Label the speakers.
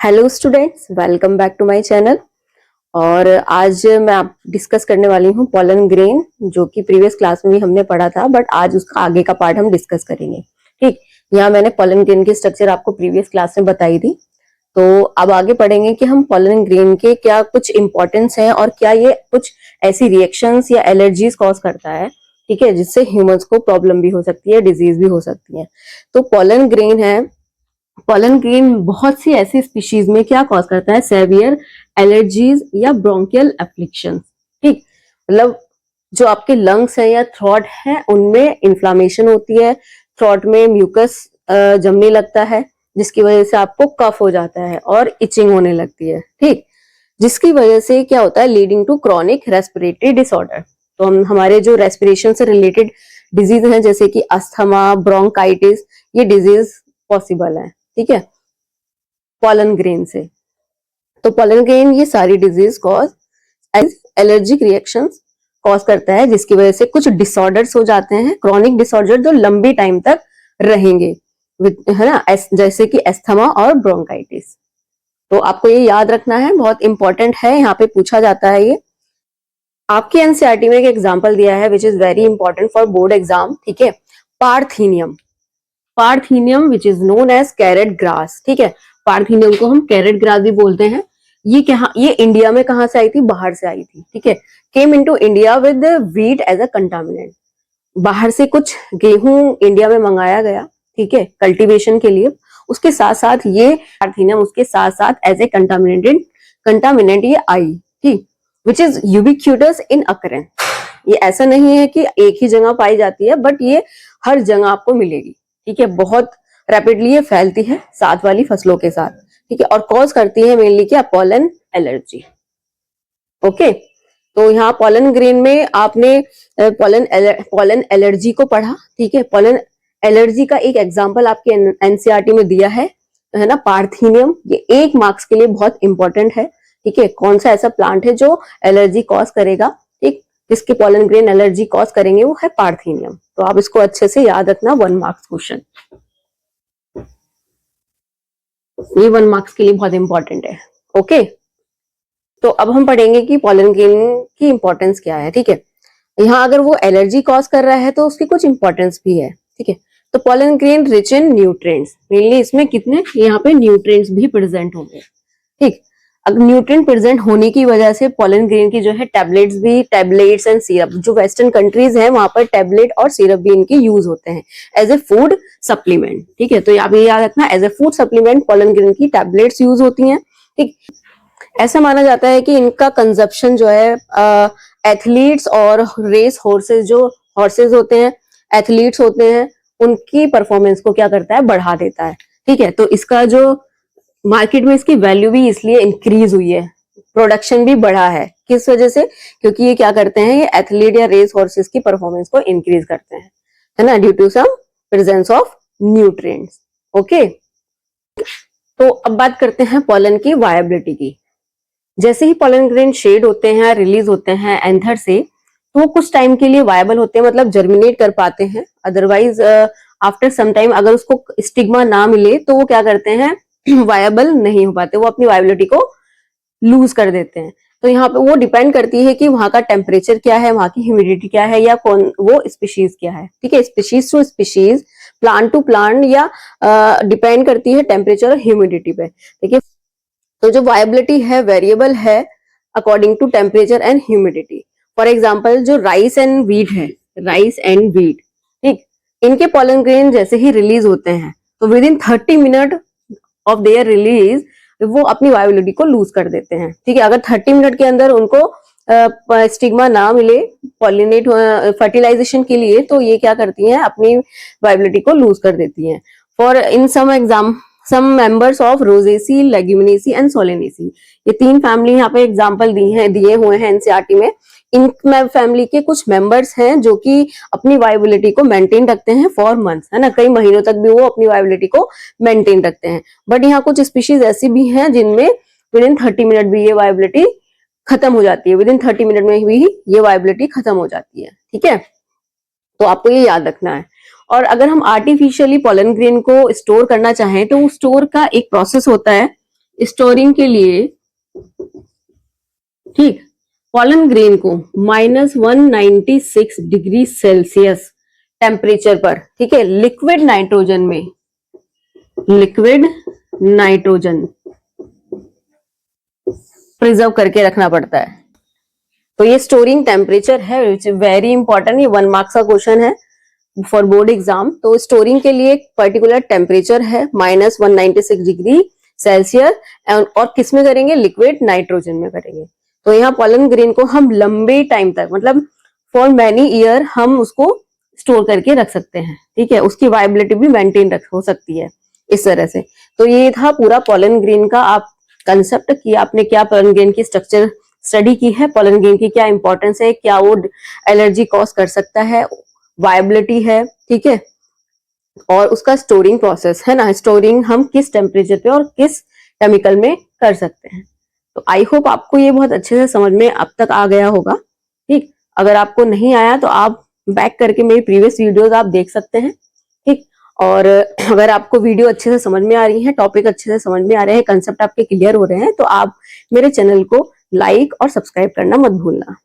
Speaker 1: Hello students, welcome back to my channel. और आज मैं आप डिस्कस करने वाली हूँ पॉलन ग्रेन, जो कि प्रीवियस क्लास में भी हमने पढ़ा था, बट आज उसका आगे का पार्ट हम डिस्कस करेंगे। ठीक, यहाँ मैंने पॉलन ग्रेन की स्ट्रक्चर आपको प्रीवियस क्लास में बताई थी। तो अब आगे पढ़ेंगे कि हम पॉलन ग्रेन के क्या कुछ इंपॉर्टेंस है और क्या ये कुछ ऐसी रिएक्शंस या एलर्जीज कॉज करता है, ठीक है, जिससे ह्यूमंस को प्रॉब्लम भी हो सकती है, डिजीज भी हो सकती है। तो पॉलन ग्रेन है, पॉलन ग्रेन बहुत सी ऐसी स्पीशीज में क्या कॉज करता है, सेवियर एलर्जीज या ब्रोंकियल एफ्लिक्शन। ठीक, मतलब जो आपके लंग्स है या थ्रोट है उनमें इन्फ्लामेशन होती है, थ्रोट में म्यूकस जमने लगता है, जिसकी वजह से आपको कफ हो जाता है और इचिंग होने लगती है। ठीक, जिसकी वजह से क्या होता है, leading to chronic respiratory disorder. तो हम हमारे जो रेस्पिरेशन से रिलेटेड डिजीज हैं जैसे कि अस्थमा, ब्रोंकाइटिस, ये डिजीज पॉसिबल है, ठीक है, पॉलन ग्रेन से। तो पॉलन ग्रेन ये सारी disease cause allergic reactions cause करता है, जिसकी वजह से कुछ डिसऑर्डर्स हो जाते हैं, क्रॉनिक डिसऑर्डर जो लंबी टाइम तक रहेंगे, है ना, जैसे कि एस्थमा और ब्रोंकाइटिस। तो आपको ये याद रखना है, बहुत इंपॉर्टेंट है, यहाँ पे पूछा जाता है ये। आपके एनसीईआरटी में एक एग्जांपल दिया है which is very important for board exam, ठीक है, parthenium. Parthenium which is known as carrot grass, ठीक है, पार्थीनियम को हम कैरेट ग्रास भी बोलते हैं। ये इंडिया में कहां से आई थी, बाहर से आई थी, ठीक है, came into India with wheat as a contaminant. बाहर से कुछ गेहूं इंडिया में मंगाया गया, ठीक है, कल्टीवेशन के लिए, उसके साथ साथ ये पार्थीनियम उसके साथ साथ एज ए कंटामिनेंट ये आई, ठीक, which is ubiquitous in occurrence. ये ऐसा नहीं है कि एक ही जगह पाई जाती है, बट ये हर जगह आपको मिलेगी, ठीक है, बहुत रैपिडली ये फैलती है साथ वाली फसलों के साथ, ठीक है, और कॉज करती है मेनली क्या, पॉलन एलर्जी। ओके, तो यहाँ पॉलन ग्रेन में आपने पॉलन एलर्जी को पढ़ा, ठीक है, पॉलन एलर्जी का एक एग्जांपल आपके एनसीईआरटी में दिया है ना, पार्थीनियम। ये 1 मार्क्स के लिए बहुत इंपॉर्टेंट है, ठीक है, कौन सा ऐसा प्लांट है जो एलर्जी कॉज करेगा, ठीक, जिसके पॉलन ग्रेन एलर्जी कॉज करेंगे, वो है पार्थीनियम। तो आप इसको अच्छे से याद रखना, 1 मार्क्स क्वेश्चन, ये 1 मार्क्स के लिए बहुत इंपॉर्टेंट है। ओके, तो अब हम पढ़ेंगे कि पॉलन ग्रेन की इंपॉर्टेंस क्या है, ठीक है। यहाँ अगर वो एलर्जी कॉज कर रहा है तो उसकी कुछ इंपॉर्टेंस भी है, ठीक है। तो pollen grain rich in nutrients, mainly इसमें कितने यहाँ पे न्यूट्रिएंट्स भी प्रेजेंट होंगे, ठीक। अब न्यूट्रिएंट प्रेजेंट होने की वजह से पॉलन ग्रेन की जो है टैबलेट्स एंड सिरप, जो वेस्टर्न कंट्रीज हैं वहां पर टैबलेट और सिरप भी इनके यूज होते हैं एज ए फूड सप्लीमेंट, ठीक है। तो यहाँ पे याद रखना, as a food supplement pollen grain की टैबलेट्स यूज होती हैं, ठीक। ऐसा माना जाता है कि इनका कंजप्शन जो है एथलीट्स और रेस हॉर्सेस, जो हॉर्सेस होते हैं, एथलीट्स होते हैं, उनकी परफॉर्मेंस को क्या करता है, बढ़ा देता है, ठीक है। तो इसका जो मार्केट में इसकी वैल्यू भी इसलिए इंक्रीज हुई है, प्रोडक्शन भी बढ़ा है, किस वजह से, क्योंकि ये क्या करते हैं, ये एथलीट या रेस हॉर्सेस की परफॉर्मेंस को इंक्रीज करते हैं, है ना, due to some presence of nutrients. Okay, तो अब बात करते हैं पॉलन की वायबिलिटी की। जैसे ही पॉलन ग्रेन शेड होते हैं, रिलीज होते हैं एंथर से, तो वो कुछ टाइम के लिए वायबल होते हैं, मतलब जर्मिनेट कर पाते हैं। अदरवाइज आफ्टर सम टाइम अगर उसको स्टिग्मा ना मिले तो वो क्या करते हैं, वायबल नहीं हो पाते, वो अपनी वायबिलिटी को लूज कर देते हैं। तो यहाँ पे वो डिपेंड करती है कि वहां का टेम्परेचर क्या है, वहां की ह्यूमिडिटी क्या है, या कौन वो स्पीशीज क्या है, ठीक है, species to species, plant to plant, या डिपेंड करती है टेम्परेचर और ह्यूमिडिटी पे, ठीक है। तो जो वायबिलिटी है वेरिएबल है according to temperature and humidity. For example जो राइस एंड व्हीट है, राइस एंड व्हीट, ठीक, इनके पॉलन ग्रेन जैसे ही रिलीज होते हैं तो with in 30 minute of their release वो अपनी वायबिलिटी को लूज कर देते हैं, ठीक है। अगर 30 मिनट के अंदर उनको स्टिग्मा ना मिले पॉलिनेट फर्टिलाइजेशन के लिए, तो ये क्या करती हैं, अपनी वायबिलिटी को लूज कर देती हैं। For in some members of Rosaceae, Leguminosae and Solanaceae, ये 3 फैमिली यहाँ पे एग्जांपल दिए हुए हैं एनसीईआरटी में। इन फैमिली के कुछ मेंबर्स हैं जो कि अपनी वायबिलिटी को मेंटेन रखते हैं फॉर मंथ्स, है ना, कई महीनों तक भी वो अपनी वायबिलिटी को मेंटेन रखते हैं। बट यहाँ कुछ स्पीशीज ऐसी भी हैं जिनमें विद इन 30 मिनट भी ये वायबिलिटी खत्म हो जाती है, विद इन 30 मिनट में भी ये वायबिलिटी खत्म हो जाती है, ठीक है। तो आपको ये याद रखना है। और अगर हम आर्टिफिशियली पॉलन ग्रेन को स्टोर करना चाहें तो स्टोर का एक प्रोसेस होता है, स्टोरिंग के लिए, ठीक, पॉलन ग्रेन को -196 डिग्री सेल्सियस टेम्परेचर पर, ठीक है, लिक्विड नाइट्रोजन में, लिक्विड नाइट्रोजन प्रिजर्व करके रखना पड़ता है। तो ये स्टोरिंग टेम्परेचर है, विच इज वेरी इंपॉर्टेंट। ये 1 मार्क्स का क्वेश्चन है फॉर बोर्ड एग्जाम। तो स्टोरिंग के लिए एक पर्टिकुलर टेम्परेचर है -196 डिग्री सेल्सियस, और किस में करेंगे, लिक्विड नाइट्रोजन में करेंगे। तो यहाँ पॉलन ग्रेन को हम लंबे टाइम तक, मतलब फॉर मैनी ईयर हम उसको स्टोर करके रख सकते हैं, ठीक है, उसकी वायबिलिटी भी मेंटेन हो सकती है इस तरह से। तो ये था पूरा पॉलन ग्रेन का आप कंसेप्ट कि आपने क्या पॉलन ग्रेन की स्ट्रक्चर स्टडी की है, पॉलन ग्रेन की क्या इंपॉर्टेंस है, क्या वो एलर्जी कॉज कर सकता है, वायबिलिटी है, ठीक है, और उसका स्टोरिंग प्रोसेस है ना, स्टोरिंग हम किस टेम्परेचर पे और किस केमिकल में कर सकते हैं। तो आई होप आपको ये बहुत अच्छे से समझ में अब तक आ गया होगा, ठीक। अगर आपको नहीं आया तो आप बैक करके मेरी प्रीवियस वीडियोस आप देख सकते हैं, ठीक। और अगर आपको वीडियो अच्छे से समझ में आ रही है, टॉपिक अच्छे से समझ में आ रहे हैं, कंसेप्ट आपके क्लियर हो रहे हैं, तो आप मेरे चैनल को लाइक और सब्सक्राइब करना मत भूलना।